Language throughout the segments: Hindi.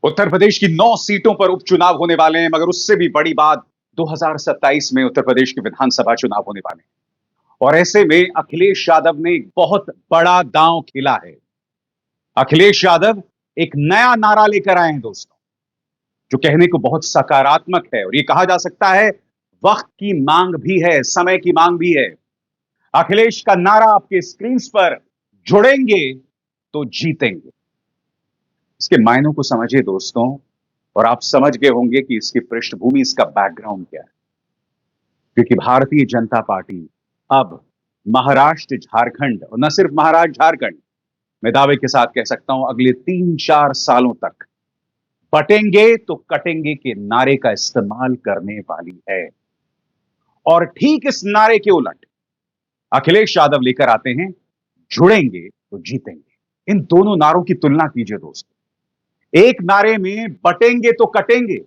उत्तर प्रदेश की 9 सीटों पर उपचुनाव होने वाले हैं, मगर उससे भी बड़ी बात 2027 में उत्तर प्रदेश के विधानसभा चुनाव होने वाले हैं। और ऐसे में अखिलेश यादव ने एक बहुत बड़ा दांव खेला है। अखिलेश यादव एक नया नारा लेकर आए हैं दोस्तों, जो कहने को बहुत सकारात्मक है और ये कहा जा सकता है वक्त की मांग भी है, समय की मांग भी है। अखिलेश का नारा आपके स्क्रीन पर, जुड़ेंगे तो जीतेंगे। इसके मायनों को समझिए दोस्तों, और आप समझ गए होंगे कि इसकी पृष्ठभूमि, इसका बैकग्राउंड क्या है। क्योंकि भारतीय जनता पार्टी अब महाराष्ट्र, झारखंड, और न सिर्फ महाराष्ट्र झारखंड, मैं दावे के साथ कह सकता हूं अगले 3-4 सालों तक बटेंगे तो कटेंगे के नारे का इस्तेमाल करने वाली है। और ठीक इस नारे के उलट अखिलेश यादव लेकर आते हैं, जुड़ेंगे तो जीतेंगे। इन दोनों नारों की तुलना कीजिए दोस्तों। एक नारे में बटेंगे तो कटेंगे,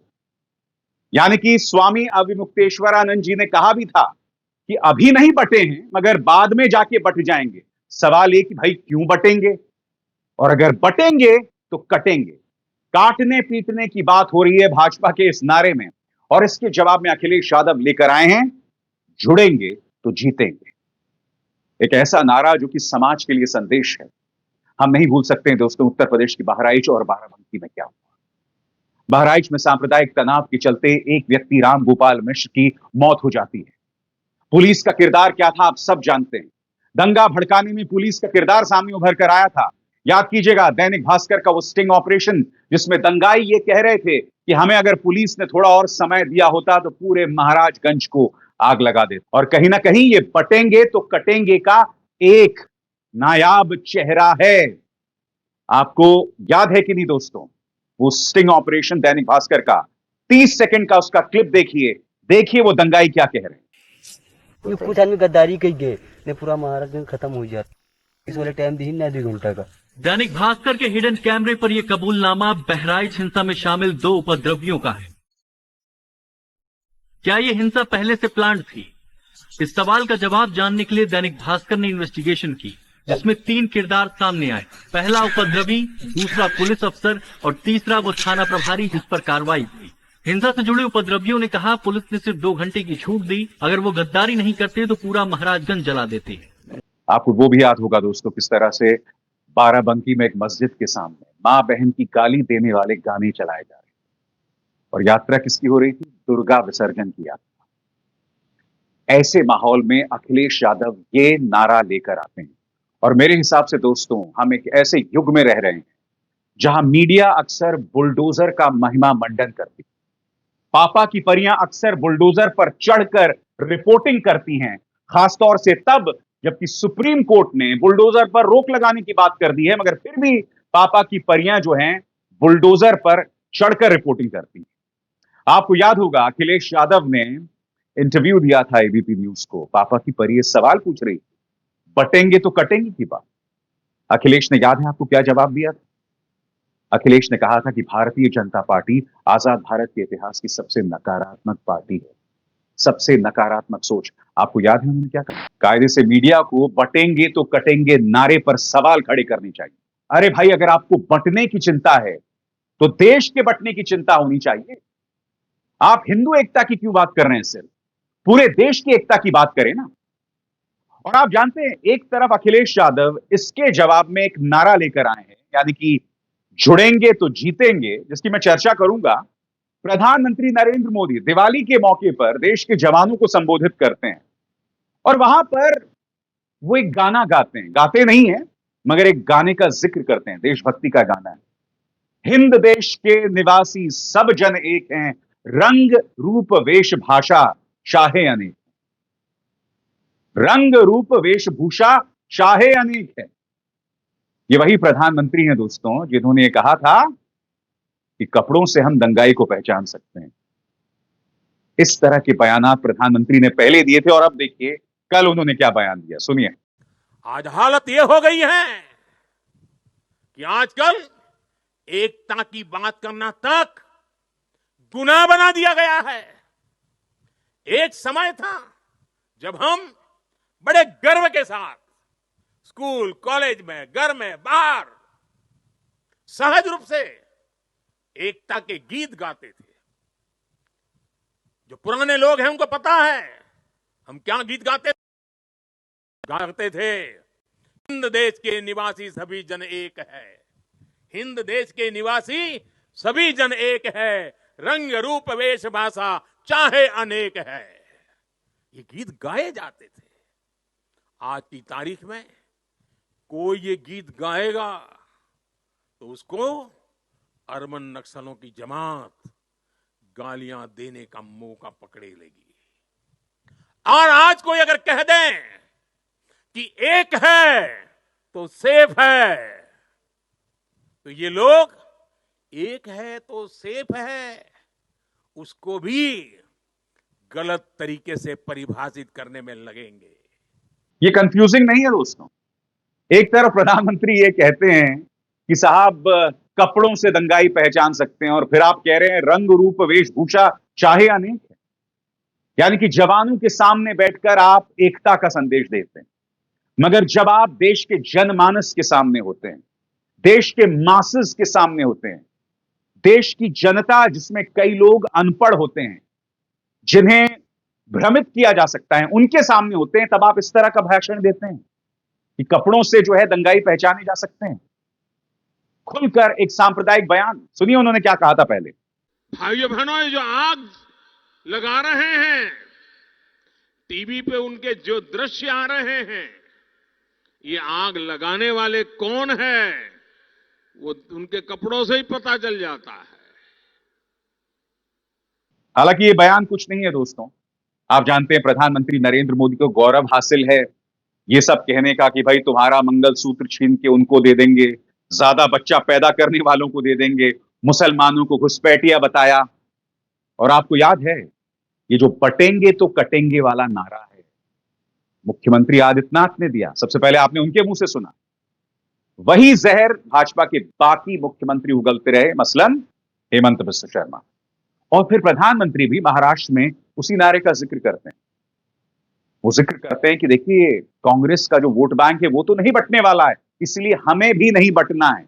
यानी कि स्वामी अविमुक्तेश्वरानंद जी ने कहा भी था कि अभी नहीं बटे हैं मगर बाद में जाके बट जाएंगे। सवाल ये कि भाई क्यों बटेंगे, और अगर बटेंगे तो कटेंगे। काटने पीटने की बात हो रही है भाजपा के इस नारे में, और इसके जवाब में अखिलेश यादव लेकर आए हैं, जुड़ेंगे तो जीतेंगे। एक ऐसा नारा जो कि समाज के लिए संदेश है। हम नहीं भूल सकते हैं दोस्तों उत्तर प्रदेश की बहराइच और बाराबंकी में क्या हुआ। बहराइच में सांप्रदायिक तनाव के चलते एक व्यक्ति राम गोपाल मिश्र की मौत हो जाती है। पुलिस का किरदार क्या था आप सब जानते हैं। दंगा भड़काने में पुलिस का किरदार सामने उभर कर आया था। याद कीजिएगा दैनिक भास्कर का वो स्टिंग ऑपरेशन, जिसमें दंगाई ये कह रहे थे कि हमें अगर पुलिस ने थोड़ा और समय दिया होता तो पूरे महाराजगंज को आग लगा देते। और कहीं ना कहीं ये बटेंगे तो कटेंगे का एक नायाब चेहरा है। आपको याद है कि नहीं दोस्तों, वो स्टिंग ऑपरेशन दैनिक भास्कर का 30 सेकंड का उसका क्लिप देखिए, देखिए वो दंगाई क्या कह रहे हैं। ये कुछ आदमी गद्दारी कही गए ने पूरा महाराज खत्म हो जाता। इस वाले टाइम दी ना 2 घंटा का। दैनिक भास्कर के हिडन कैमरे पर यह कबूलनामा बहराइच हिंसा में शामिल 2 उपद्रवियों का है। क्या ये हिंसा पहले से प्लान्ड थी? इस सवाल का जवाब जानने के लिए दैनिक भास्कर ने इन्वेस्टिगेशन की, जिसमें 3 किरदार सामने आए। पहला उपद्रवी, दूसरा पुलिस अफसर और तीसरा वो थाना प्रभारी जिस पर कार्रवाई हुई। हिंसा से जुड़े उपद्रवियों ने कहा पुलिस ने सिर्फ 2 घंटे की छूट दी, अगर वो गद्दारी नहीं करते तो पूरा महाराजगंज जला देते। आपको वो भी याद होगा दोस्तों किस तरह से बाराबंकी में एक मस्जिद के सामने मां बहन की गाली देने वाले गाने चलाए जा रहे, और यात्रा किसकी हो रही थी? दुर्गा विसर्जन की यात्रा। ऐसे माहौल में अखिलेश यादव ये नारा लेकर आते हैं। और मेरे हिसाब से दोस्तों हम एक ऐसे युग में रह रहे हैं जहां मीडिया अक्सर बुलडोजर का महिमा मंडन करती है। पापा की परियां अक्सर बुलडोजर पर चढ़कर रिपोर्टिंग करती हैं, खासतौर से तब जबकि सुप्रीम कोर्ट ने बुलडोजर पर रोक लगाने की बात कर दी है, मगर फिर भी पापा की परियां जो हैं बुलडोजर पर चढ़कर रिपोर्टिंग करती हैं। आपको याद होगा अखिलेश यादव ने इंटरव्यू दिया था एबीपी न्यूज को। पापा की परी सवाल पूछ रही, बटेंगे तो कटेंगे की बात। अखिलेश ने, याद है आपको क्या जवाब दिया था? अखिलेश ने कहा था कि भारतीय जनता पार्टी आजाद भारत के इतिहास की सबसे नकारात्मक पार्टी है, सबसे नकारात्मक सोच। आपको याद है उन्होंने क्या कहा? कायदे से मीडिया को बटेंगे तो कटेंगे नारे पर सवाल खड़े करने चाहिए। अरे भाई, अगर आपको बंटने की चिंता है तो देश के बंटने की चिंता होनी चाहिए। आप हिंदू एकता की क्यों बात कर रहे हैं? सिर्फ पूरे देश की एकता की बात करें ना। और आप जानते हैं एक तरफ अखिलेश यादव इसके जवाब में एक नारा लेकर आए हैं, यानी कि जुड़ेंगे तो जीतेंगे, जिसकी मैं चर्चा करूंगा। प्रधानमंत्री नरेंद्र मोदी दिवाली के मौके पर देश के जवानों को संबोधित करते हैं, और वहां पर वो एक गाना गाते हैं, गाते नहीं है मगर एक गाने का जिक्र करते हैं, देशभक्ति का गाना है। हिंद देश के निवासी सब जन एक हैं, रंग रूप वेश भाषा चाहे अनेक। रंग रूप वेशभूषा चाहे अनेक है। ये वही प्रधानमंत्री हैं दोस्तों जिन्होंने कहा था कि कपड़ों से हम दंगाई को पहचान सकते हैं। इस तरह के बयानात प्रधानमंत्री ने पहले दिए थे, और अब देखिए कल उन्होंने क्या बयान दिया, सुनिए। आज हालत यह हो गई है कि आजकल एकता की बात करना तक गुनाह बना दिया गया है। एक समय था जब हम बड़े गर्व के साथ स्कूल, कॉलेज में, घर में, बाहर सहज रूप से एकता के गीत गाते थे। जो पुराने लोग हैं उनको पता है हम क्या गीत गाते थे। हिंद देश के निवासी सभी जन एक है, हिंद देश के निवासी सभी जन एक है, रंग रूप वेश भाषा चाहे अनेक है। ये गीत गाए जाते थे। आज की तारीख में कोई ये गीत गाएगा तो उसको अरबन नक्सलों की जमात गालियां देने का मौका पकड़े लेगी। और आज कोई अगर कह दें कि एक है तो सेफ है, तो ये लोग एक है तो सेफ है उसको भी गलत तरीके से परिभाषित करने में लगेंगे। ये कंफ्यूजिंग नहीं है दोस्तों? एक तरफ प्रधानमंत्री ये कहते हैं कि साहब कपड़ों से दंगाई पहचान सकते हैं, और फिर आप कह रहे हैं रंग रूप वेशभूषा चाहे अनेक है। यानी कि जवानों के सामने बैठकर आप एकता का संदेश देते हैं, मगर जब आप देश के जनमानस के सामने होते हैं, देश के मासेस के सामने होते हैं, देश की जनता जिसमें कई लोग अनपढ़ होते हैं, जिन्हें भ्रमित किया जा सकता है, उनके सामने होते हैं, तब आप इस तरह का भाषण देते हैं कि कपड़ों से जो है दंगाई पहचाने जा सकते हैं। खुलकर एक सांप्रदायिक बयान सुनिए उन्होंने क्या कहा था पहले। भाइयों बहनों, ये जो आग लगा रहे हैं, टीवी पे उनके जो दृश्य आ रहे हैं, ये आग लगाने वाले कौन है वो उनके कपड़ों से ही पता चल जाता है। हालांकि ये बयान कुछ नहीं है दोस्तों। आप जानते हैं प्रधानमंत्री नरेंद्र मोदी को गौरव हासिल है ये सब कहने का कि भाई तुम्हारा मंगलसूत्र छीन के उनको दे देंगे, ज्यादा बच्चा पैदा करने वालों को दे देंगे, मुसलमानों को घुसपैठिया बताया। और आपको याद है ये जो बटेंगे तो कटेंगे वाला नारा है, मुख्यमंत्री आदित्यनाथ ने दिया। सबसे पहले आपने उनके मुंह से सुना। वही जहर भाजपा के बाकी मुख्यमंत्री उगलते रहे, मसलन हेमंत बिस्व शर्मा। और फिर प्रधानमंत्री भी महाराष्ट्र में उसी नारे का जिक्र करते हैं। वो जिक्र करते हैं कि देखिए कांग्रेस का जो वोट बैंक है वो तो नहीं बंटने वाला है, इसलिए हमें भी नहीं बंटना है।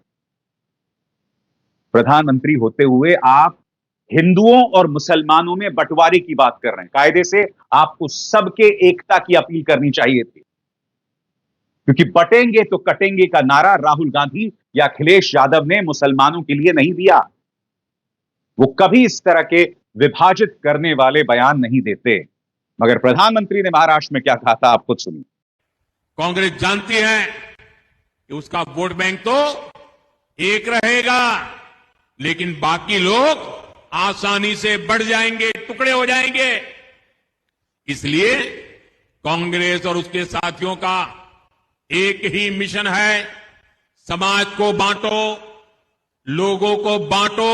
प्रधानमंत्री होते हुए आप हिंदुओं और मुसलमानों में बंटवारे की बात कर रहे हैं। कायदे से आपको सबके एकता की अपील करनी चाहिए थी, क्योंकि बटेंगे तो कटेंगे का नारा राहुल गांधी या अखिलेश यादव ने मुसलमानों के लिए नहीं दिया। वो कभी इस तरह के विभाजित करने वाले बयान नहीं देते। मगर प्रधानमंत्री ने महाराष्ट्र में क्या कहा था, आप खुद सुनिए। कांग्रेस जानती है कि उसका वोट बैंक तो एक रहेगा, लेकिन बाकी लोग आसानी से बढ़ जाएंगे, टुकड़े हो जाएंगे। इसलिए कांग्रेस और उसके साथियों का एक ही मिशन है, समाज को बांटो, लोगों को बांटो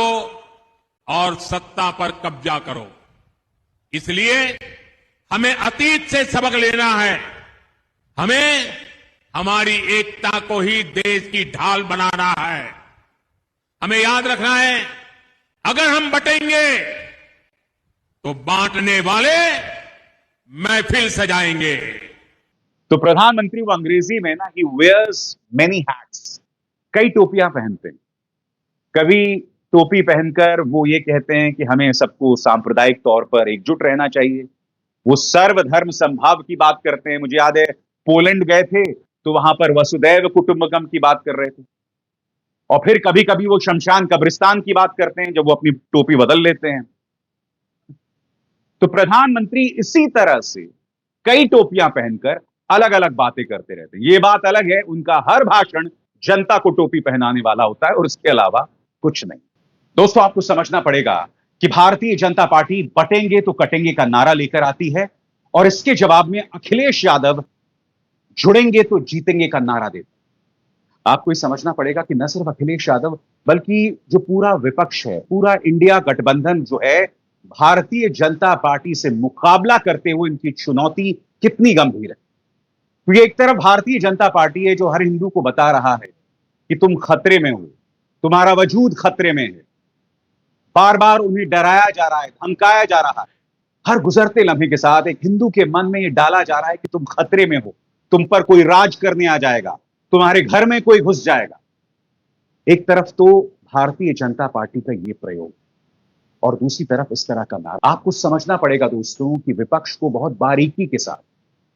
और सत्ता पर कब्जा करो। इसलिए हमें अतीत से सबक लेना है। हमें हमारी एकता को ही देश की ढाल बनाना है। हमें याद रखना है, अगर हम बटेंगे तो बांटने वाले महफिल सजाएंगे। तो प्रधानमंत्री वो अंग्रेजी में ना, ही वेयर्स मेनी हैट्स, कई टोपियां पहनते हैं। कभी टोपी पहनकर वो ये कहते हैं कि हमें सबको सांप्रदायिक तौर पर एकजुट रहना चाहिए। वो सर्वधर्म संभाव की बात करते हैं। मुझे याद है पोलैंड गए थे तो वहां पर वसुदैव कुटुंबकम की बात कर रहे थे। और फिर कभी कभी वो शमशान कब्रिस्तान की बात करते हैं जब वो अपनी टोपी बदल लेते हैं। तो प्रधानमंत्री इसी तरह से कई टोपियां पहनकर अलग अलग बातें करते रहते हैं। ये बात अलग है, उनका हर भाषण जनता को टोपी पहनाने वाला होता है और इसके अलावा कुछ नहीं। दोस्तों, आपको समझना पड़ेगा कि भारतीय जनता पार्टी बटेंगे तो कटेंगे का नारा लेकर आती है और इसके जवाब में अखिलेश यादव जुड़ेंगे तो जीतेंगे का नारा देते हैं। आपको ये समझना पड़ेगा कि न सिर्फ अखिलेश यादव बल्कि जो पूरा विपक्ष है, पूरा इंडिया गठबंधन जो है, भारतीय जनता पार्टी से मुकाबला करते हुए इनकी चुनौती कितनी गंभीर है। क्योंकि एक तरफ भारतीय जनता पार्टी है जो हर हिंदू को बता रहा है कि तुम खतरे में हो, तुम्हारा वजूद खतरे में है। बार बार उन्हें डराया जा रहा है, धमकाया जा रहा है। हर गुजरते लम्हे के साथ एक हिंदू के मन में यह डाला जा रहा है कि तुम खतरे में हो, तुम पर कोई राज करने आ जाएगा, तुम्हारे घर में कोई घुस जाएगा। एक तरफ तो भारतीय जनता पार्टी का ये प्रयोग और दूसरी तरफ इस तरह का नारा, आपको समझना पड़ेगा दोस्तों कि विपक्ष को बहुत बारीकी के साथ,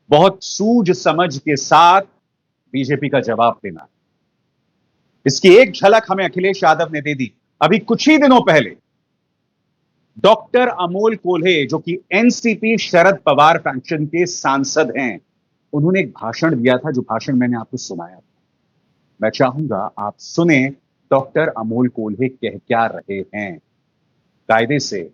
बहुत सूझ समझ के साथ बीजेपी का जवाब देना है। इसकी एक झलक हमें अखिलेश यादव ने दे दी। अभी कुछ ही दिनों पहले डॉक्टर अमोल कोल्हे, जो कि एनसीपी शरद पवार फैक्शन के सांसद हैं, उन्होंने एक भाषण दिया था, जो भाषण मैंने आपको सुनाया था। मैं चाहूंगा आप सुने डॉक्टर अमोल कोल्हे कह क्या रहे हैं। कायदे से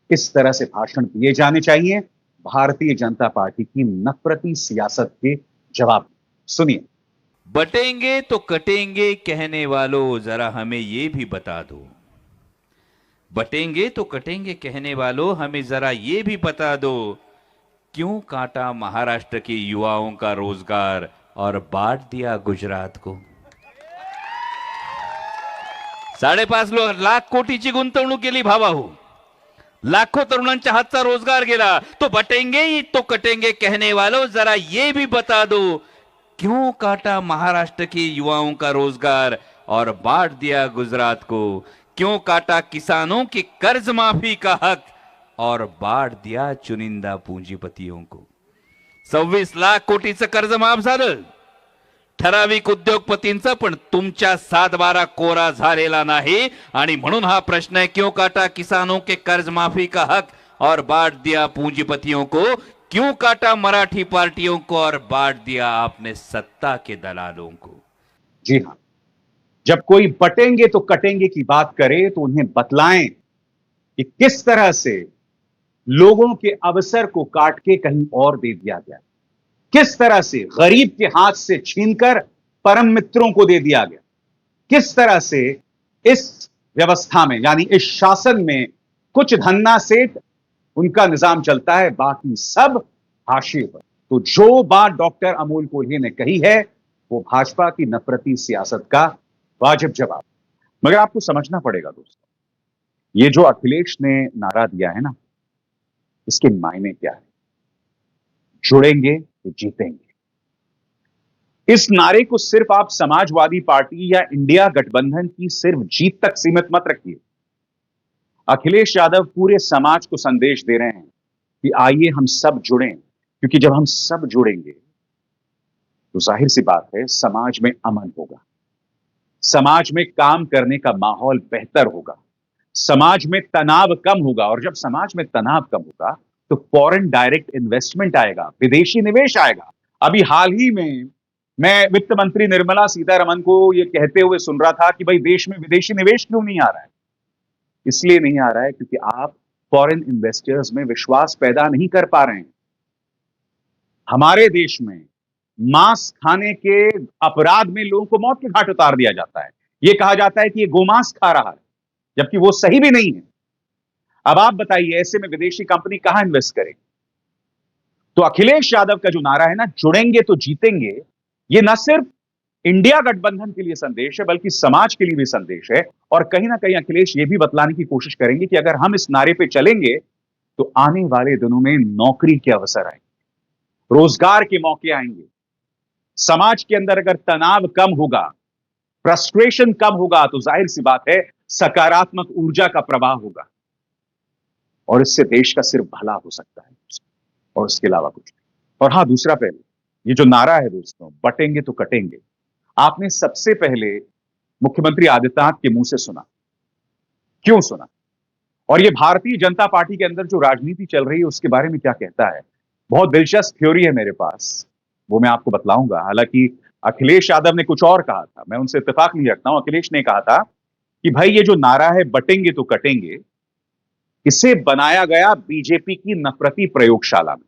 इस तरह से भाषण दिए जाने चाहिए भारतीय जनता पार्टी की नफरती सियासत के जवाब। सुनिए। बटेंगे तो कटेंगे कहने वालों, जरा हमें ये भी बता दो। बटेंगे तो कटेंगे कहने वालों, हमें जरा ये भी बता दो, क्यों काटा महाराष्ट्र के युवाओं का रोजगार और बांट दिया गुजरात को। 5.5 लाख कोटीची गुंतवणूक केली भावाहू, लाखों तरुणांच्या हातचा रोजगार गेला, तो बटेंगे तो कटेंगे कहने वालों, जरा ये भी बता दो, क्यों काटा महाराष्ट्र के युवाओं का रोजगार और बांट दिया गुजरात को। क्यों काटा किसानों के कर्ज माफी का हक और बांट दिया चुनिंदा पूंजीपतियों को। 26 लाख कोटीचं कर्ज माफ झालं ठराविक उद्योगपतींचं, पण तुमच्या 7-12 कोरा झालेला नाही। आणि म्हणून हा प्रश्न है, क्यों काटा किसानों के कर्ज माफी का हक और बांट दिया पूंजीपतियों को। क्यों काटा मराठी पार्टियों को और बांट दिया आपने सत्ता के दलालों को। जी हां, जब कोई बटेंगे तो कटेंगे की बात करे तो उन्हें बतलाएं कि किस तरह से लोगों के अवसर को काट के कहीं और दे दिया गया, किस तरह से गरीब के हाथ से छीनकर परम मित्रों को दे दिया गया, किस तरह से इस व्यवस्था में यानी इस शासन में कुछ धन्ना सेठ उनका निजाम चलता है, बाकी सब हाशिए पर। तो जो बात डॉक्टर अमोल कोल्हे ने कही है वो भाजपा की नफरती सियासत का वाजिब जवाब। मगर आपको समझना पड़ेगा दोस्तों, ये जो अखिलेश ने नारा दिया है ना, इसके मायने क्या है। जुड़ेंगे तो जीतेंगे, इस नारे को सिर्फ आप समाजवादी पार्टी या इंडिया गठबंधन की सिर्फ जीत तक सीमित मत रखिए। अखिलेश यादव पूरे समाज को संदेश दे रहे हैं कि आइए हम सब जुड़ें, क्योंकि जब हम सब जुड़ेंगे तो जाहिर सी बात है समाज में अमन होगा, समाज में काम करने का माहौल बेहतर होगा, समाज में तनाव कम होगा। और जब समाज में तनाव कम होगा तो फॉरेन डायरेक्ट इन्वेस्टमेंट आएगा, विदेशी निवेश आएगा। अभी हाल ही में मैं वित्त मंत्री निर्मला सीतारमण को यह कहते हुए सुन रहा था कि भाई देश में विदेशी निवेश क्यों नहीं आ रहा है। इसलिए नहीं आ रहा है क्योंकि आप फॉरेन इन्वेस्टर्स में विश्वास पैदा नहीं कर पा रहे हैं। हमारे देश में मांस खाने के अपराध में लोगों को मौत के घाट उतार दिया जाता है। यह कहा जाता है कि यह गोमांस खा रहा है, जबकि वो सही भी नहीं है। अब आप बताइए ऐसे में विदेशी कंपनी कहां इन्वेस्ट करे। तो अखिलेश यादव का जो नारा है ना, जुड़ेंगे तो जीतेंगे, ये न सिर्फ इंडिया गठबंधन के लिए संदेश है बल्कि समाज के लिए भी संदेश है। और कहीं ना कहीं अखिलेश ये भी बतलाने की कोशिश करेंगे कि अगर हम इस नारे पे चलेंगे तो आने वाले दिनों में नौकरी के अवसर आएंगे, रोजगार के मौके आएंगे, समाज के अंदर अगर तनाव कम होगा, फ्रस्ट्रेशन कम होगा, तो जाहिर सी बात है सकारात्मक ऊर्जा का प्रवाह होगा और इससे देश का सिर्फ भला हो सकता है और इसके अलावा कुछ नहीं। और हां, दूसरा पहलू, ये जो नारा है दोस्तों, बटेंगे तो कटेंगे, आपने सबसे पहले मुख्यमंत्री आदित्यनाथ के मुंह से सुना। क्यों सुना और ये भारतीय जनता पार्टी के अंदर जो राजनीति चल रही है उसके बारे में क्या कहता है। बहुत दिलचस्प थ्योरी है मेरे पास, वो मैं आपको बतलाऊंगा। हालांकि अखिलेश यादव ने कुछ और कहा था, मैं उनसे इत्तेफाक नहीं रखता हूं। अखिलेश ने कहा था कि भाई ये जो नारा है बटेंगे तो कटेंगे, इसे बनाया गया बीजेपी की नफरती प्रयोगशाला में।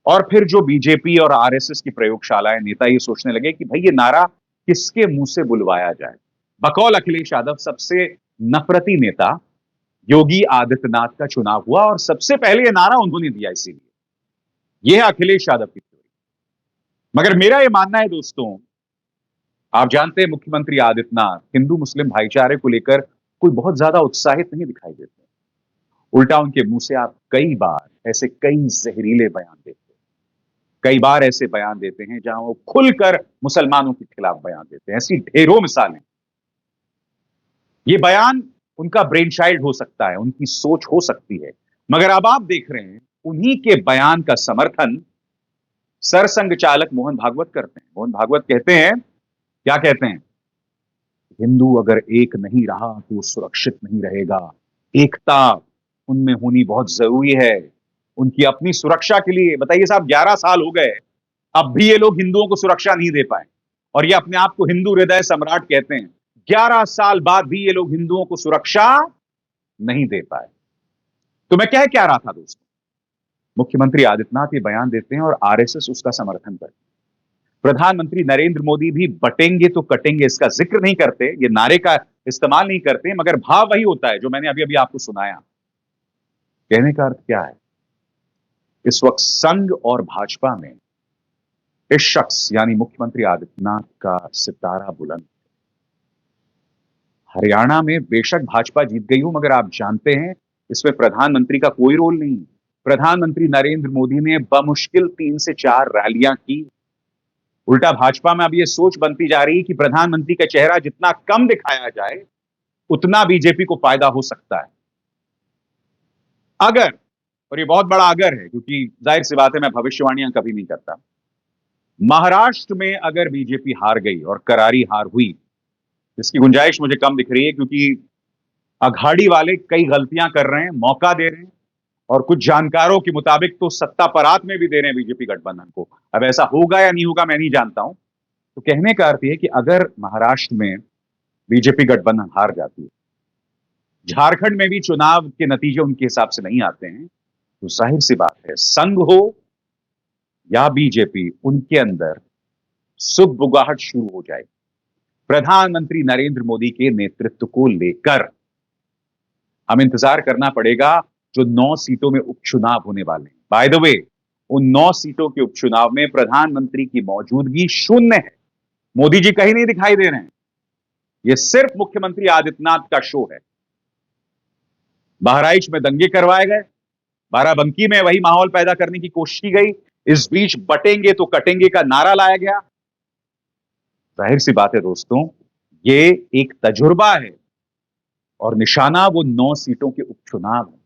और फिर जो बीजेपी और आरएसएस की प्रयोगशालाएं, नेता ये सोचने लगे कि भाई ये नारा किसके मुंह से बुलवाया जाए। बकौल अखिलेश यादव सबसे नफरती नेता योगी आदित्यनाथ का चुनाव हुआ और सबसे पहले ये नारा उन्होंने दिया। इसीलिए यह है अखिलेश यादव की थ्योरी। मगर मेरा यह मानना है दोस्तों, आप जानते हैं मुख्यमंत्री आदित्यनाथ हिंदू मुस्लिम भाईचारे को लेकर कोई बहुत ज्यादा उत्साहित नहीं दिखाई देते। उल्टा उनके मुंह से आप कई बार ऐसे कई जहरीले बयान देते हैं, कई बार ऐसे बयान देते हैं जहां वो खुलकर मुसलमानों के खिलाफ बयान देते हैं। ऐसी ढेरों मिसालें। ये बयान उनका ब्रेन चाइल्ड हो सकता है, उनकी सोच हो सकती है, मगर अब आप देख रहे हैं उन्हीं के बयान का समर्थन सरसंघ चालक मोहन भागवत करते हैं। मोहन भागवत कहते हैं, क्या कहते हैं? हिंदू अगर एक नहीं रहा तो सुरक्षित नहीं रहेगा। एकता उनमें होनी बहुत जरूरी है, उनकी अपनी सुरक्षा के लिए। बताइए साहब, 11 साल हो गए, अब भी ये लोग हिंदुओं को सुरक्षा नहीं दे पाए, और ये अपने आप को हिंदू हृदय सम्राट कहते हैं। 11 साल बाद भी ये लोग हिंदुओं को सुरक्षा नहीं दे पाए। तो मैं कह क्या रहा था दोस्तों, मुख्यमंत्री आदित्यनाथ ये बयान देते हैं और आरएसएस उसका समर्थन करती है। प्रधानमंत्री नरेंद्र मोदी भी बटेंगे तो कटेंगे इसका जिक्र नहीं करते, ये नारे का इस्तेमाल नहीं करते, मगर भाव वही होता है जो मैंने अभी अभी आपको सुनाया। कहने का अर्थ क्या है? इस वक्त संघ और भाजपा में इस शख्स यानी मुख्यमंत्री आदित्यनाथ का सितारा बुलंद। हरियाणा में बेशक भाजपा जीत गई हो, मगर आप जानते हैं इसमें प्रधानमंत्री का कोई रोल नहीं। प्रधानमंत्री नरेंद्र मोदी ने बमुश्किल 3 से 4 रैलियां की। उल्टा भाजपा में अब यह सोच बनती जा रही है कि प्रधानमंत्री का चेहरा जितना कम दिखाया जाए उतना बीजेपी को फायदा हो सकता है। अगर, और ये बहुत बड़ा अगर है, क्योंकि जाहिर सी बात है मैं भविष्यवाणियां कभी नहीं करता, महाराष्ट्र में अगर बीजेपी हार गई और करारी हार हुई, इसकी गुंजाइश मुझे कम दिख रही है, क्योंकि अघाड़ी वाले कई गलतियां कर रहे हैं, मौका दे रहे हैं, और कुछ जानकारों के मुताबिक तो सत्ता परात में भी दे रहे हैं बीजेपी गठबंधन को। अब ऐसा होगा या नहीं होगा मैं नहीं जानता हूं। तो कहने का अर्थ यह कि अगर महाराष्ट्र में बीजेपी गठबंधन हार जाती है, झारखंड में भी चुनाव के नतीजे उनके हिसाब से नहीं आते हैं, तो जाहिर सी बात है संघ हो या बीजेपी, उनके अंदर सुगबुगाहट शुरू हो जाएगी प्रधानमंत्री नरेंद्र मोदी के नेतृत्व को लेकर। हम इंतजार करना पड़ेगा जो 9 सीटों में उपचुनाव होने वाले हैं। बाय द वे, उन 9 सीटों के उपचुनाव में प्रधानमंत्री की मौजूदगी शून्य है। मोदी जी कहीं नहीं दिखाई दे रहे हैं। यह सिर्फ मुख्यमंत्री आदित्यनाथ का शो है। बहराइच में दंगे करवाए गए, बाराबंकी में वही माहौल पैदा करने की कोशिश की गई, इस बीच बटेंगे तो कटेंगे का नारा लाया गया। जाहिर सी बात है दोस्तों, ये एक तजुर्बा है और निशाना वो 9 सीटों के उपचुनाव है।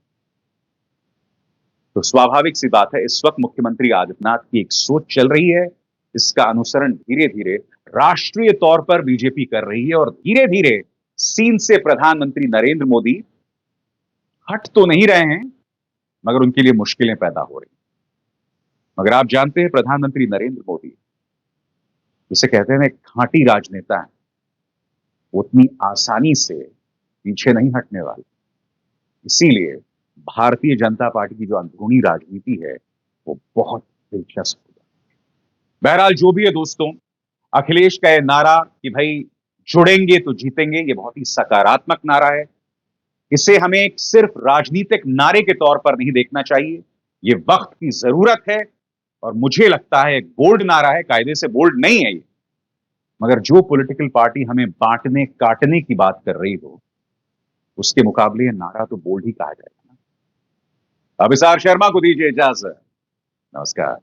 तो स्वाभाविक सी बात है इस वक्त मुख्यमंत्री आदित्यनाथ की एक सोच चल रही है, इसका अनुसरण धीरे धीरे राष्ट्रीय तौर पर बीजेपी कर रही है, और धीरे धीरे सीन से प्रधानमंत्री नरेंद्र मोदी हट तो नहीं रहे हैं, मगर उनके लिए मुश्किलें पैदा हो रही। मगर आप जानते हैं प्रधानमंत्री नरेंद्र मोदी, जिसे कहते हैं खांटी राजनेता है, उतनी आसानी से पीछे नहीं हटने वाले। इसीलिए भारतीय जनता पार्टी की जो अंदरूनी राजनीति है वो बहुत दिलचस्प होगा। बहरहाल जो भी है दोस्तों, अखिलेश का यह नारा कि भाई जुड़ेंगे तो जीतेंगे, ये बहुत ही सकारात्मक नारा है। इसे हमें एक सिर्फ राजनीतिक नारे के तौर पर नहीं देखना चाहिए, ये वक्त की जरूरत है, और मुझे लगता है एक बोल्ड नारा है। कायदे से बोल्ड नहीं है ये, मगर जो पॉलिटिकल पार्टी हमें बांटने काटने की बात कर रही हो, उसके मुकाबले नारा तो बोल्ड ही कहा जाएगा ना। अभिसार शर्मा को दीजिए इजाजत। नमस्कार।